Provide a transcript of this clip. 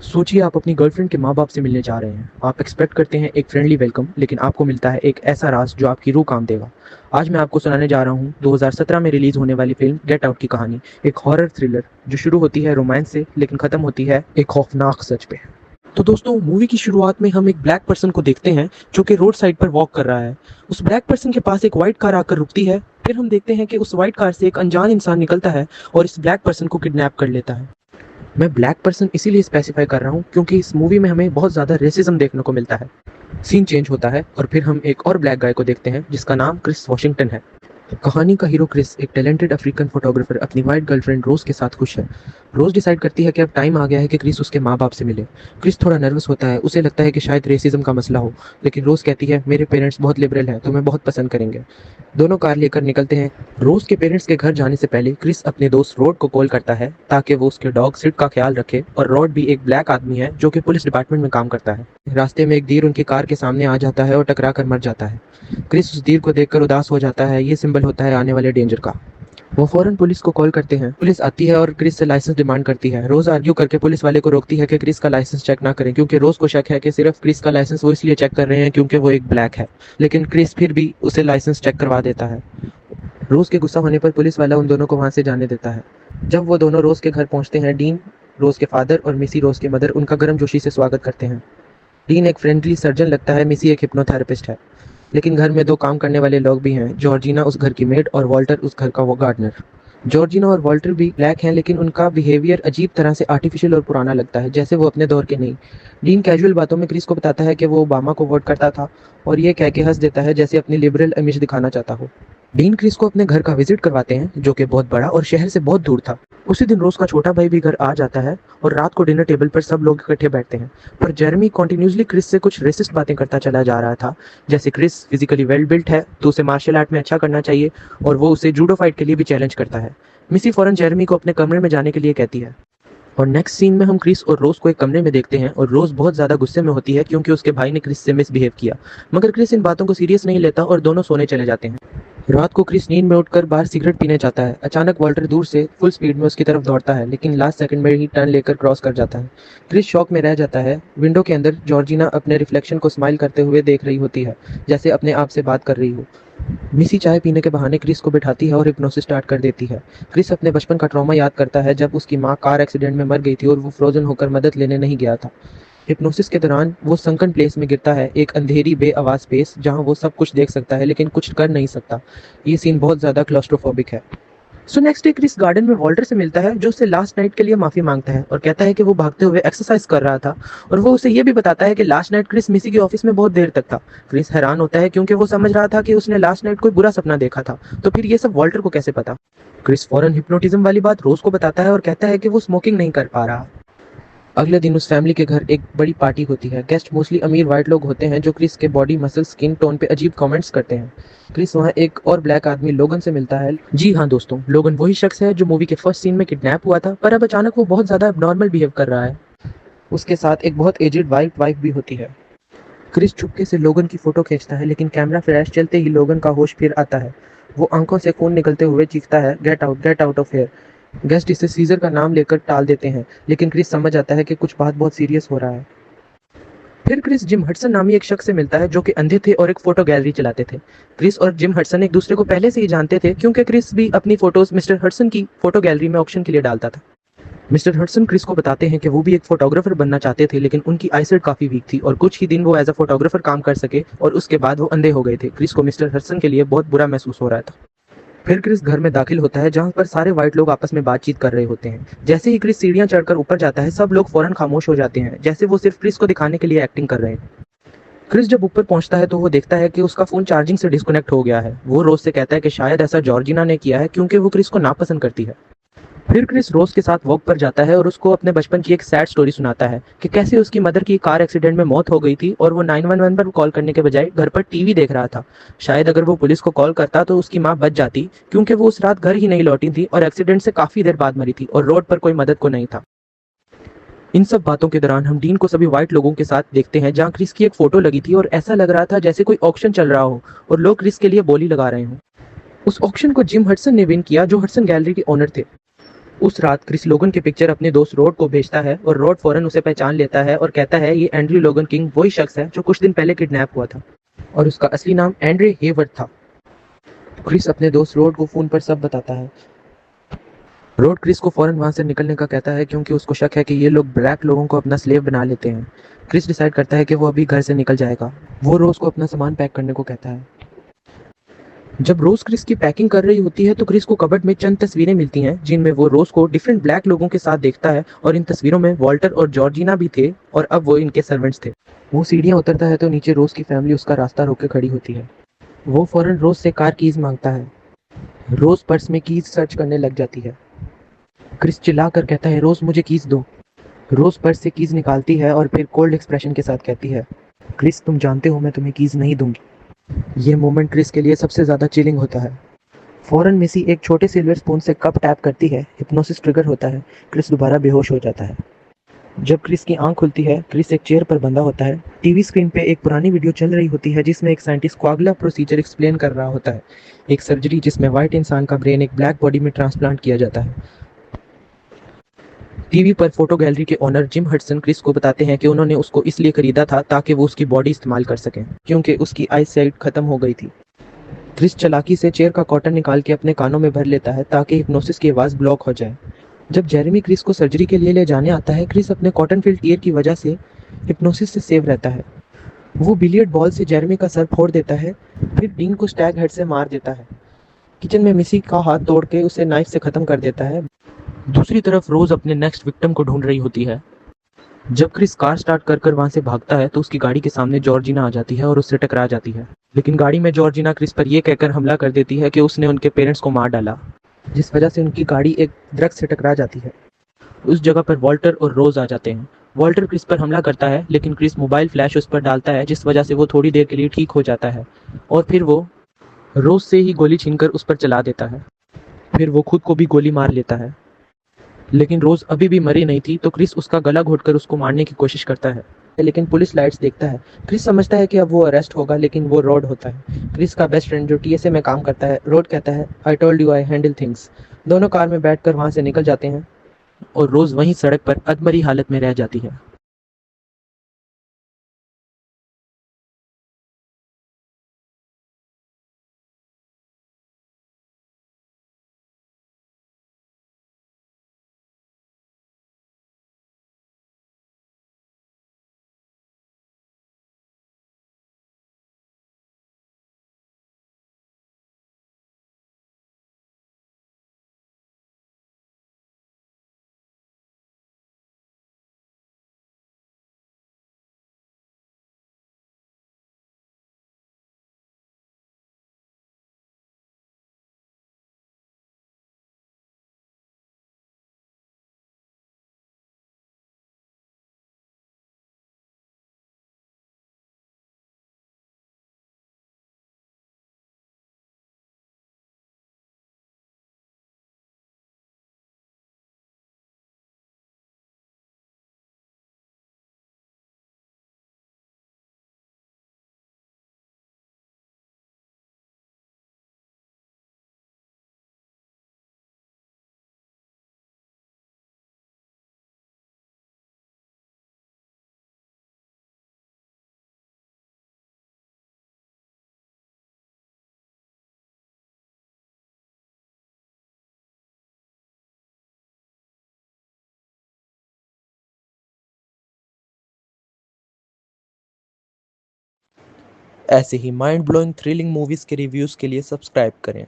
सोचिए आप अपनी गर्लफ्रेंड के माँ बाप से मिलने जा रहे हैं। आप एक्सपेक्ट करते हैं एक फ्रेंडली वेलकम, लेकिन आपको मिलता है एक ऐसा राज जो आपकी रूह कांप देगा। आज मैं आपको सुनाने जा रहा हूँ 2017 में रिलीज होने वाली फिल्म गेट आउट की कहानी। एक हॉरर थ्रिलर जो शुरू होती है रोमांस से, लेकिन खत्म होती है एक खौफनाक सच पे। तो दोस्तों, मूवी की शुरुआत में हम एक ब्लैक पर्सन को देखते हैं जो कि रोड साइड पर वॉक कर रहा है। उस ब्लैक पर्सन के पास एक व्हाइट कार आकर रुकती है। फिर हम देखते हैं कि उस व्हाइट कार से एक अनजान इंसान निकलता है और इस ब्लैक पर्सन को किडनैप कर लेता है। मैं ब्लैक पर्सन इसीलिए स्पेसिफाई कर रहा हूँ क्योंकि इस मूवी में हमें बहुत ज़्यादा रेसिज्म देखने को मिलता है। सीन चेंज होता है और फिर हम एक और ब्लैक गाय को देखते हैं जिसका नाम क्रिस वॉशिंगटन है। कहानी का हीरो क्रिस एक टैलेंटेड अफ्रीकन फोटोग्राफर अपनी वाइट गर्लफ्रेंड रोज के साथ खुश है। रोज डिसाइड करती है कि अब टाइम आ गया है कि क्रिस उसके माँ बाप से मिले। क्रिस थोड़ा नर्वस होता है, उसे लगता है कि शायद रेसिज्म का मसला हो, लेकिन रोज कहती है मेरे पेरेंट्स बहुत लिबरल हैं, तुम्हें बहुत पसंद करेंगे। दोनों कार लेकर निकलते हैं। रोज के पेरेंट्स के घर जाने से पहले क्रिस अपने दोस्त रॉड को कॉल करता है ताकि वो उसके डॉग सिड का ख्याल रखे, और रॉड भी एक ब्लैक आदमी है जो कि पुलिस डिपार्टमेंट में काम करता है। रास्ते में एक देर उनकी कार के सामने आ जाता है और टकरा कर मर जाता है। क्रिस उस तीर को देखकर उदास हो जाता है। ये सिंबल होता है आने वाले डेंजर का। वो फौरन पुलिस को कॉल करते हैं। पुलिस आती है और क्रिस से लाइसेंस डिमांड करती है। रोज आर्ग्यू करके पुलिस वाले को रोकती है कि क्रिस का लाइसेंस चेक ना करें, क्योंकि रोज को शक है कि सिर्फ क्रिस का लाइसेंस वो इसलिए चेक कर रहे हैं क्योंकि वो एक ब्लैक है। लेकिन क्रिस फिर भी उसे लाइसेंस चेक करवा देता है। रोज के गुस्सा होने पर पुलिस वाला उन दोनों को वहां से जाने देता है। जब वो दोनों रोज के घर पहुंचते हैं, डीन रोज के फादर और मिसी रोज के मदर उनका गर्मजोशी से स्वागत करते हैं। डीन एक फ्रेंडली सर्जन लगता है, मिसी एक हिप्नोथेरेपिस्ट है। लेकिन घर में दो काम करने वाले लोग भी हैं, जॉर्जिना उस घर की मेड और वॉल्टर उस घर का वो गार्डनर। जॉर्जिना और वॉल्टर भी ब्लैक हैं, लेकिन उनका बिहेवियर अजीब तरह से आर्टिफिशियल और पुराना लगता है, जैसे वो अपने दौर के नहीं। डीन कैजुअल बातों में क्रिस को बताता है कि वो ओबामा को वोट करता था, और ये कह के हंस देता है जैसे अपनी लिबरल इमेज दिखाना चाहता हो। डीन क्रिस को अपने घर का विजिट करवाते हैं जो कि बहुत बड़ा और शहर से बहुत दूर था। उसी दिन रोज का छोटा भाई भी घर आ जाता है और रात को डिनर टेबल पर सब लोग इकट्ठे बैठते हैं। पर जेरेमी कॉन्टिन्यूसली क्रिस से कुछ रेसिस्ट बातें करता चला जा रहा था, जैसे क्रिस फिजिकली वेल बिल्ट है तो उसे मार्शल आर्ट में अच्छा करना चाहिए, और वो उसे जूडो फाइट के लिए भी चैलेंज करता है। मिसी फौरन जेरेमी को अपने कमरे में जाने के लिए कहती है। और नेक्स्ट सीन में हम क्रिस और रोज को एक कमरे में देखते हैं, और रोज बहुत ज्यादा गुस्से में होती है क्योंकि उसके भाई ने क्रिस से मिसबिहेव किया। मगर क्रिस इन बातों को सीरियस नहीं लेता और दोनों सोने चले जाते हैं। रात को क्रिस नींद में उठकर बाहर सिगरेट पीने जाता है। अचानक वॉल्टर दूर से फुल स्पीड में उसकी तरफ दौड़ता है, लेकिन लास्ट सेकंड में ही टर्न लेकर क्रॉस कर जाता है। क्रिस शॉक में रह जाता है। विंडो के अंदर जॉर्जिना अपने रिफ्लेक्शन को स्माइल करते हुए देख रही होती है, जैसे अपने आप से बात कर रही हो। मिसी चाय पीने के बहाने क्रिस को बिठाती है और हिप्नोसिस स्टार्ट कर देती है। क्रिस अपने बचपन का ट्रॉमा याद करता है जब उसकी माँ कार एक्सीडेंट में मर गई थी और वो फ्रोजन होकर मदद लेने नहीं गया था। हिप्नोसिस के दौरान वो संकन प्लेस में गिरता है, एक अंधेरी बेआवाज स्पेस जहां वो सब कुछ देख सकता है लेकिन कुछ कर नहीं सकता। ये सीन बहुत ज्यादा क्लॉस्ट्रोफोबिक है। So next day Chris garden में वॉल्टर से मिलता है, जो उससे लास्ट नाइट के लिए माफी मांगता है और कहता है कि वो भागते हुए एक्सरसाइज कर रहा था, और वो उसे ये भी बताता है कि लास्ट नाइट क्रिस मिसी के ऑफिस में बहुत देर तक था। क्रिस हैरान होता है क्योंकि वो समझ रहा था कि उसने लास्ट नाइट कोई बुरा सपना देखा था, तो फिर ये सब वॉल्टर को कैसे पता। क्रिस फौरन हिप्नोटिज्म वाली बात रोज को बताता है और कहता है कि वो स्मोकिंग नहीं कर पा रहा। अगले दिन उस फैमिली के घर एक बड़ी पार्टी होती है। गेस्ट मोस्टली अमीर वाइट लोग होते हैं जो क्रिस के बॉडी मसल स्किन टोन पे अजीब कमेंट्स करते हैं। क्रिस वहाँ एक और ब्लैक आदमी लोगन से मिलता है। जी हाँ दोस्तों, लोगन वही शख्स है जो मूवी के फर्स्ट सीन में किडनैप हुआ था, पर अब अचानक वो बहुत ज्यादा एबनॉर्मल बिहेव कर रहा है। उसके साथ एक बहुत एजेड वाइट वाइफ भी होती है। क्रिस चुपके से लोगन की फोटो खींचता है, लेकिन कैमरा फ्लैश चलते ही लोगन का होश फिर आता है। वो आंखों से खून निकलते हुए चीखता है, get out of here. Guest इसे सीजर का नाम लेकर टाल देते हैं, लेकिन क्रिस समझ जाता है कि कुछ बात बहुत सीरियस हो रहा है। फिर क्रिस जिम हडसन नामी एक शख्स से मिलता है जो कि अंधे थे और एक फोटो गैलरी चलाते थे। क्रिस और जिम हडसन एक दूसरे को पहले से ही जानते थे क्योंकि क्रिस भी अपनी फोटोज मिस्टर हडसन की फोटो गैलरी में ऑक्शन के लिए डालता था। मिस्टर हडसन क्रिस को बताते हैं कि वो भी एक फोटोग्राफर बनना चाहते थे, लेकिन उनकी आईसाइट काफी वीक थी और कुछ ही दिन वो एज अ फोटोग्राफर काम कर सके और उसके बाद वो अंधे हो गए थे। क्रिस को मिस्टर हडसन के लिए बहुत बुरा महसूस हो रहा था। फिर क्रिस घर में दाखिल होता है जहां पर सारे व्हाइट लोग आपस में बातचीत कर रहे होते हैं। जैसे ही क्रिस सीढ़ियां चढ़कर ऊपर जाता है, सब लोग फौरन खामोश हो जाते हैं, जैसे वो सिर्फ क्रिस को दिखाने के लिए एक्टिंग कर रहे हैं। क्रिस जब ऊपर पहुंचता है तो वो देखता है कि उसका फोन चार्जिंग से डिस्कनेक्ट हो गया है। वो रोज से कहता है कि शायद ऐसा जॉर्जिना ने किया है क्योंकि वो क्रिस को नापसंद करती है। फिर क्रिस रोज के साथ वॉक पर जाता है और उसको अपने बचपन की एक सैड स्टोरी सुनाता है कि कैसे उसकी मदर की कार एक्सीडेंट में मौत हो गई थी और वो 911 पर कॉल करने के बजाय घर पर टीवी देख रहा था। शायद अगर वो पुलिस को कॉल करता तो उसकी माँ बच जाती, क्योंकि वो उस रात घर ही नहीं लौटी थी और एक्सीडेंट से काफी देर बाद मरी थी और रोड पर कोई मदद को नहीं था। इन सब बातों के दौरान हम डीन को सभी व्हाइट लोगों के साथ देखते हैं जहाँ क्रिस की एक फोटो लगी थी और ऐसा लग रहा था जैसे कोई ऑक्शन चल रहा हो और लोग क्रिस के लिए बोली लगा रहे हों। उस ऑक्शन को जिम हडसन ने विन किया, जो हडसन गैलरी के ओनर थे। उस रात क्रिस लोगन की पिक्चर अपने दोस्त रोड को भेजता है और रोड फौरन उसे पहचान लेता है और कहता है ये एंड्रयू लोगन किंग वही शख्स है जो कुछ दिन पहले किडनैप हुआ था और उसका असली नाम एंड्रे हेवर्ड था। क्रिस अपने दोस्त रोड को फोन पर सब बताता है। रोड क्रिस को फौरन वहां से निकलने का कहता है क्योंकि उसको शक है कि ये लोग ब्लैक लोगों को अपना स्लेव बना लेते हैं। क्रिस डिसाइड करता है कि वो अभी घर से निकल जाएगा। वो रोज को अपना सामान पैक करने को कहता है। जब रोज क्रिस की पैकिंग कर रही होती है तो क्रिस को कबर्ड में चंद तस्वीरें मिलती हैं जिनमें वो रोज को डिफरेंट ब्लैक लोगों के साथ देखता है और इन तस्वीरों में वॉल्टर और जॉर्जिना भी थे और अब वो इनके सर्वेंट्स थे। वो सीढ़ियां उतरता है तो नीचे रोज की फैमिली उसका रास्ता रोक के खड़ी होती है। वो फौरन रोज से कार कीज मांगता है। रोज पर्स में कीज सर्च करने लग जाती है। क्रिस चिल्ला कर कहता है रोज मुझे कीज दो। रोज पर्स से कीज निकालती है और फिर कोल्ड एक्सप्रेशन के साथ कहती है क्रिस तुम जानते हो मैं तुम्हें कीज नहीं दूंगी। ये मोमेंट क्रिस के लिए सबसे ज्यादा चिलिंग होता है। फौरन मिसी एक छोटे सिल्वर स्पून से कप टैप करती है। हिप्नोसिस ट्रिगर होता है। क्रिस दोबारा बेहोश हो जाता है। जब क्रिस की आंख खुलती है क्रिस एक चेयर पर बंधा होता है। टीवी स्क्रीन पे एक पुरानी वीडियो चल रही होती है जिसमें एक साइंटिस्ट क्वागला प्रोसीजर एक्सप्लेन कर रहा होता है। एक सर्जरी जिसमें व्हाइट इंसान का ब्रेन एक ब्लैक बॉडी में ट्रांसप्लांट किया जाता है। टीवी पर फोटो गैलरी के ओनर जिम हडसन क्रिस को बताते हैं कि उन्होंने उसको इसलिए खरीदा था ताकि वो उसकी बॉडी इस्तेमाल कर सकें क्योंकि उसकी आई साइट खत्म हो गई थी। क्रिस चालाकी से चेयर का कॉटन निकाल के अपने कानों में भर लेता है ताकि हिप्नोसिस की आवाज़ ब्लॉक हो जाए। जब जेरेमी क्रिस को सर्जरी के लिए ले जाने आता है क्रिस अपने कॉटन फिल्ड ईयर की वजह से हिप्नोसिस से सेव रहता है। वो बिलियर्ड बॉल से जेरेमी का सर फोड़ देता है फिर डीन को स्टैग हेड से मार देता है। किचन में मिसी का हाथ तोड़ के उसे नाइफ से खत्म कर देता है। दूसरी तरफ रोज अपने नेक्स्ट विक्टिम को ढूंढ रही होती है। जब क्रिस कार स्टार्ट कर कर वहां से भागता है तो उसकी गाड़ी के सामने जॉर्जिना आ जाती है और उससे टकरा जाती है। लेकिन गाड़ी में जॉर्जिना क्रिस पर यह कहकर हमला कर देती है कि उसने उनके पेरेंट्स को मार डाला जिस वजह से उनकी गाड़ी एक दरख्त से टकरा जाती है। उस जगह पर वॉल्टर और रोज आ जाते हैं। वॉल्टर क्रिस पर हमला करता है लेकिन क्रिस मोबाइल फ्लैश उस पर डालता है जिस वजह से वो थोड़ी देर के लिए ठीक हो जाता है और फिर वो रोज से ही गोली छीनकर उस पर चला देता है। फिर वो खुद को भी गोली मार लेता है लेकिन रोज अभी भी मरी नहीं थी तो क्रिस उसका गला घोटकर उसको मारने की कोशिश करता है लेकिन पुलिस लाइट्स देखता है। क्रिस समझता है कि अब वो अरेस्ट होगा लेकिन वो रोड होता है क्रिस का बेस्ट फ्रेंड जो टीएसए में काम करता है। रोड कहता है I told you I handle things. दोनों कार में बैठकर वहां से निकल जाते हैं और रोज वहीं सड़क पर अधमरी हालत में रह जाती है। ऐसे ही माइंड ब्लोइंग थ्रिलिंग मूवीज के रिव्यूज के लिए सब्सक्राइब करें।